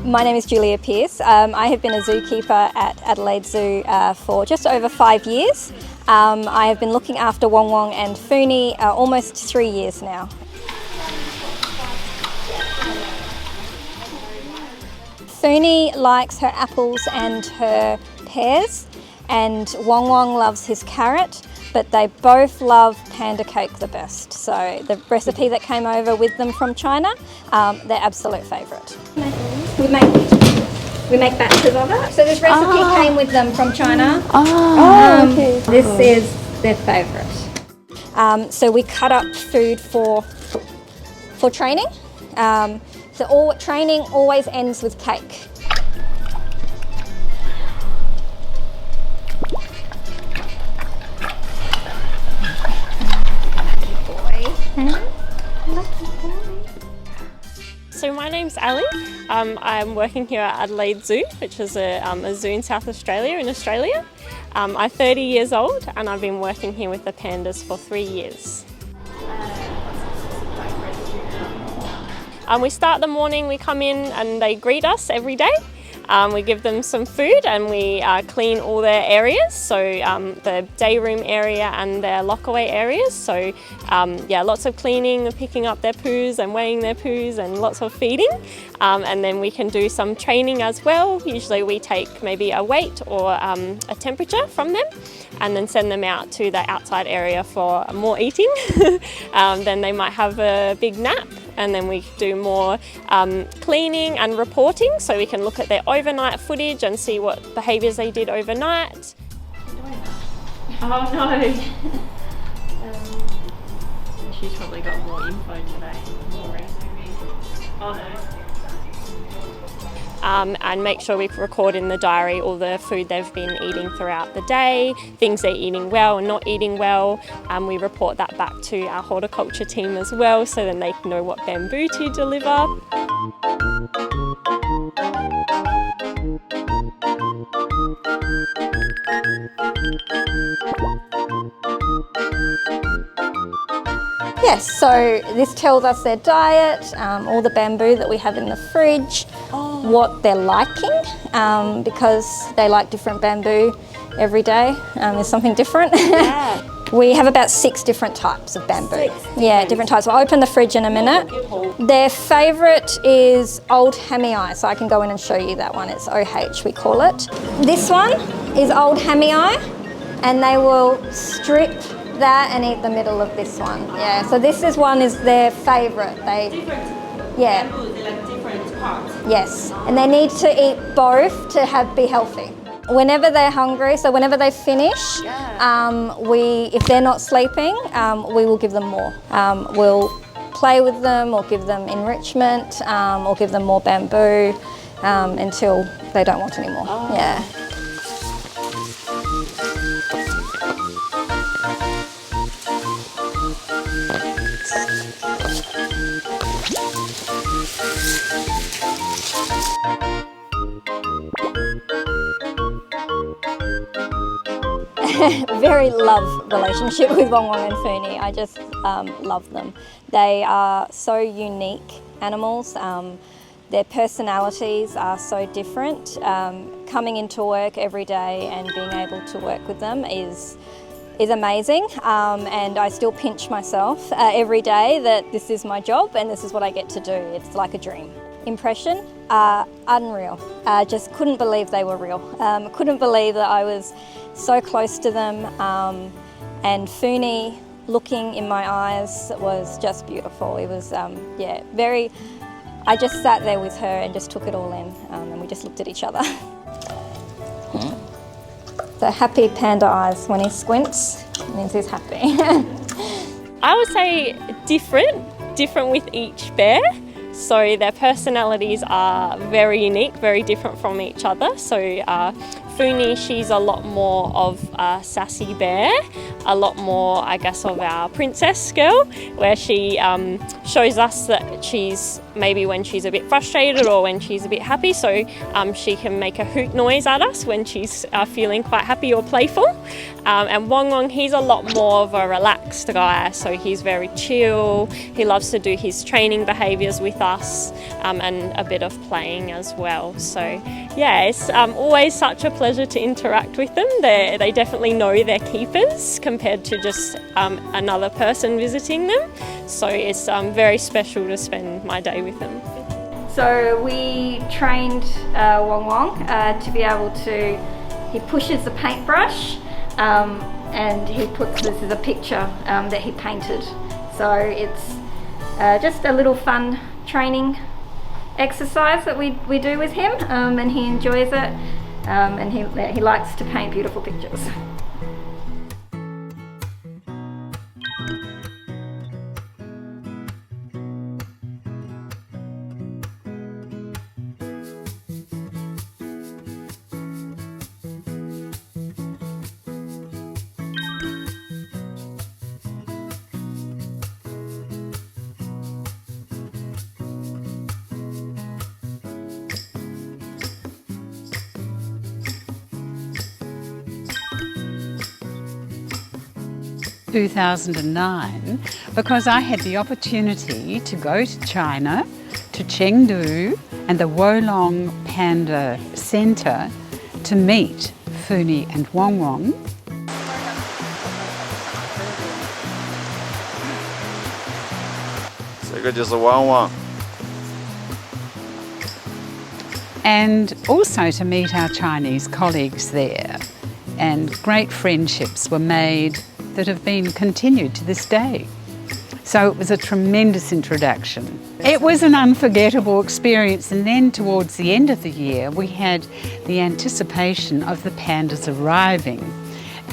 My name is Julia Pearce. I have been a zookeeper at Adelaide Zoo for just over 5 years. I have been looking after Wangwang and Funi almost 3 years now. Funi likes her apples and her pears, and Wangwang loves his carrot, but they both love panda cake the best. So the recipe that came over with them from China, their absolute favourite. We make batches of it. So this recipe came with them from China. Okay. This is their favourite. So we cut up food for training. So training always ends with cake. So my name's Ali. I'm working here at Adelaide Zoo, which is a zoo in South Australia, in Australia. I'm 30 years old and I've been working here with the pandas for 3 years. We start the morning, we come in and they greet us every day. We give them some food and we clean all their areas, so the day room area and their lockaway areas. So lots of cleaning, picking up their poos and weighing their poos and lots of feeding. And then we can do some training as well. Usually we take maybe a weight or a temperature from them and then send them out to the outside area for more eating. Then they might have a big nap. And then we do more cleaning and reporting, so we can look at their overnight footage and see what behaviours they did overnight. Oh no! She's probably got more info today. Oh no. And make sure we record in the diary all the food they've been eating throughout the day, things they're eating well and not eating well. We report that back to our horticulture team as well, so then they can know what bamboo to deliver. Yes, so this tells us their diet, all the bamboo that we have in the fridge, what they're liking, because they like different bamboo every day. There's something different. Yeah. We have about 6 different types of bamboo. Different types. I'll open the fridge in a minute. Their favourite is Old Hammy-eye, so I can go in and show you that one. It's OH, we call it. This one is Old Hammy-eye, and they will strip that and eat the middle of this one. Yeah, so this is their favourite. Different bamboo, they like different parts. Yes, and they need to eat both to be healthy. Whenever they're hungry, so whenever they finish, if they're not sleeping, we will give them more. We'll play with them or give them enrichment or give them more bamboo until they don't want any more. Yeah. Very love relationship with Wangwang and Funi. I just love them. They are so unique animals. Their personalities are so different. Coming into work every day and being able to work with them is amazing, and I still pinch myself every day that this is my job and this is what I get to do. It's like a dream. Impression? Unreal. Just couldn't believe they were real. Couldn't believe that I was so close to them, and Funi looking in my eyes was just beautiful. It was, I just sat there with her and just took it all in, and we just looked at each other. So happy panda eyes. When he squints, it means he's happy. I would say different with each bear. So their personalities are very unique, very different from each other. So Funi, she's a lot more of a sassy bear, a lot more, I guess, of our princess girl, where she shows us that she's maybe when she's a bit frustrated or when she's a bit happy, so she can make a hoot noise at us when she's feeling quite happy or playful. And Wangwang, he's a lot more of a relaxed guy, so he's very chill. He loves to do his training behaviours with us and a bit of playing as well. So yeah, it's always such a pleasure to interact with them. They definitely know their keepers compared to just another person visiting them. So it's very special to spend my day with them. So we trained Wangwang to be able to, he pushes the paintbrush and he puts, this is a picture that he painted. So it's just a little fun training exercise that we do with him, and he enjoys it, and he likes to paint beautiful pictures. In 2009, because I had the opportunity to go to China, to Chengdu and the Wolong Panda Centre to meet Funi and Wangwang. And also to meet our Chinese colleagues there. And great friendships were made that have been continued to this day. So it was a tremendous introduction. It was an unforgettable experience, and then towards the end of the year we had the anticipation of the pandas arriving,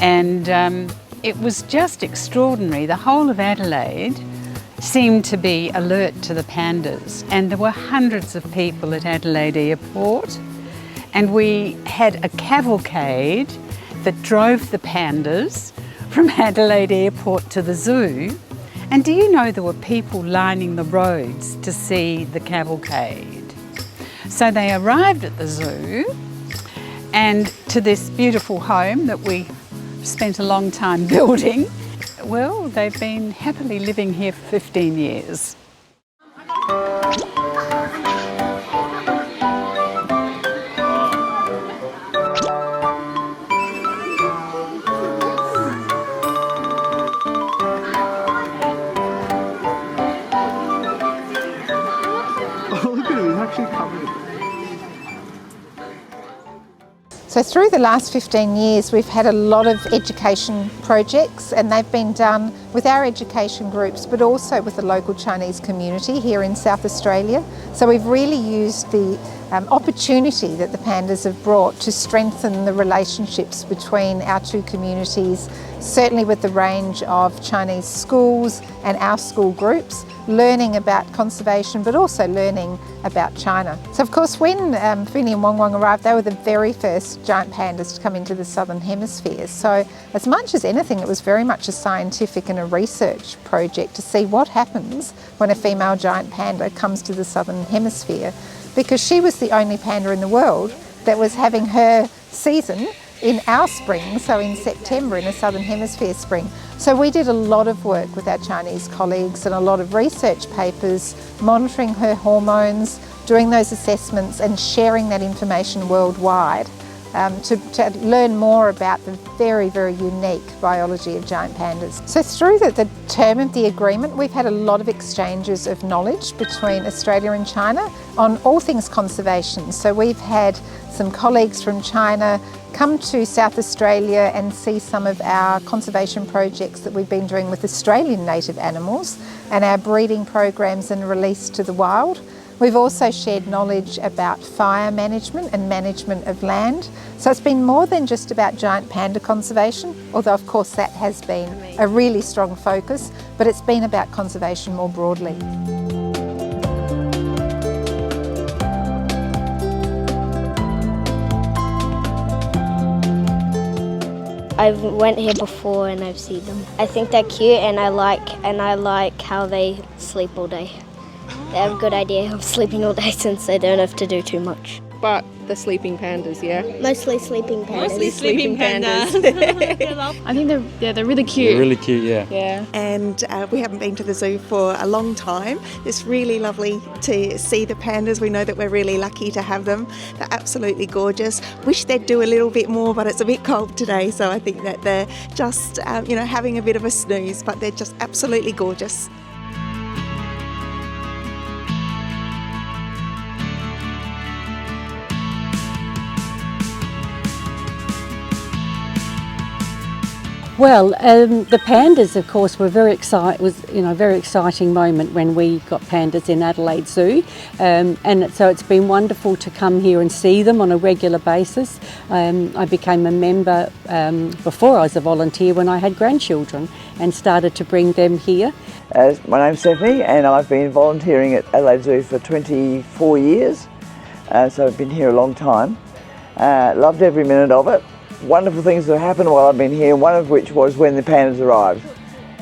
and it was just extraordinary. The whole of Adelaide seemed to be alert to the pandas, and there were hundreds of people at Adelaide Airport, and we had a cavalcade that drove the pandas from Adelaide Airport to the zoo. And do you know there were people lining the roads to see the cavalcade? So they arrived at the zoo and to this beautiful home that we spent a long time building. Well, they've been happily living here for 15 years. So through the last 15 years we've had a lot of education projects, and they've been done with our education groups but also with the local Chinese community here in South Australia. So we've really used the opportunity that the pandas have brought to strengthen the relationships between our two communities, certainly with the range of Chinese schools and our school groups, learning about conservation but also learning about China. So of course when Funi and Wangwang arrived, they were the very first giant pandas to come into the southern hemisphere. So as much as anything, it was very much a scientific and a research project to see what happens when a female giant panda comes to the southern hemisphere, because she was the only panda in the world that was having her season in our spring, so in September, in a southern hemisphere spring. So we did a lot of work with our Chinese colleagues and a lot of research papers, monitoring her hormones, doing those assessments and sharing that information worldwide to learn more about the very, very unique biology of giant pandas. So through the term of the agreement, we've had a lot of exchanges of knowledge between Australia and China on all things conservation. So we've had some colleagues from China come to South Australia and see some of our conservation projects that we've been doing with Australian native animals and our breeding programs and release to the wild. We've also shared knowledge about fire management and management of land. So it's been more than just about giant panda conservation, although of course that has been a really strong focus, but it's been about conservation more broadly. I've went here before and I've seen them. I think they're cute, and I like how they sleep all day. They have a good idea of sleeping all day since they don't have to do too much. But the sleeping pandas, yeah? Mostly sleeping pandas. Mostly sleeping pandas. I think they're really cute. They're really cute, yeah. Yeah. And we haven't been to the zoo for a long time. It's really lovely to see the pandas. We know that we're really lucky to have them. They're absolutely gorgeous. Wish they'd do a little bit more, but it's a bit cold today, so I think that they're just, having a bit of a snooze, but they're just absolutely gorgeous. Well, the pandas, of course, were very very exciting moment when we got pandas in Adelaide Zoo, and so it's been wonderful to come here and see them on a regular basis. I became a member before I was a volunteer when I had grandchildren and started to bring them here. My name's Stephanie, and I've been volunteering at Adelaide Zoo for 24 years, so I've been here a long time. Loved every minute of it. Wonderful things that happened while I've been here, one of which was when the pandas arrived.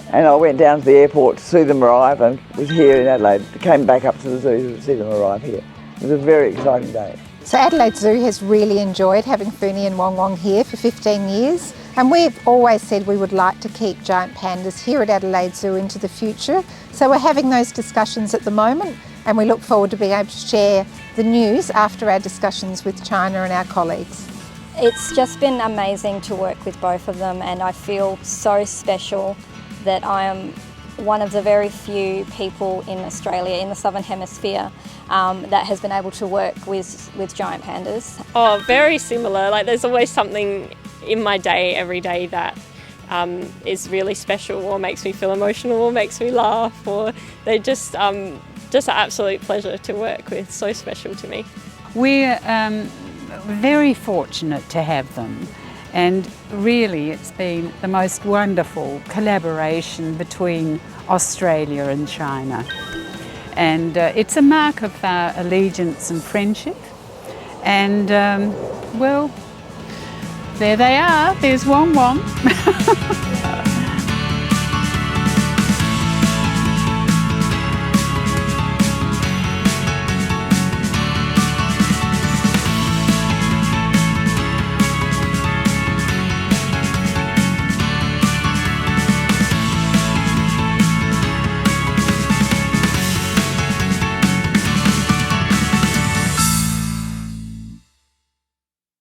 And I went down to the airport to see them arrive and was here in Adelaide. Came back up to the zoo to see them arrive here. It was a very exciting day. So Adelaide Zoo has really enjoyed having Funi and Wangwang here for 15 years, and we've always said we would like to keep giant pandas here at Adelaide Zoo into the future. So we're having those discussions at the moment, and we look forward to being able to share the news after our discussions with China and our colleagues. It's just been amazing to work with both of them, and I feel so special that I am one of the very few people in Australia, in the Southern Hemisphere, that has been able to work with giant pandas. Oh, very similar. Like, there's always something in my day, every day, that is really special or makes me feel emotional or makes me laugh, or they're just an absolute pleasure to work with. So special to me. We're very fortunate to have them, and really it's been the most wonderful collaboration between Australia and China, and it's a mark of our allegiance and friendship, and well, there they are, there's Wangwang.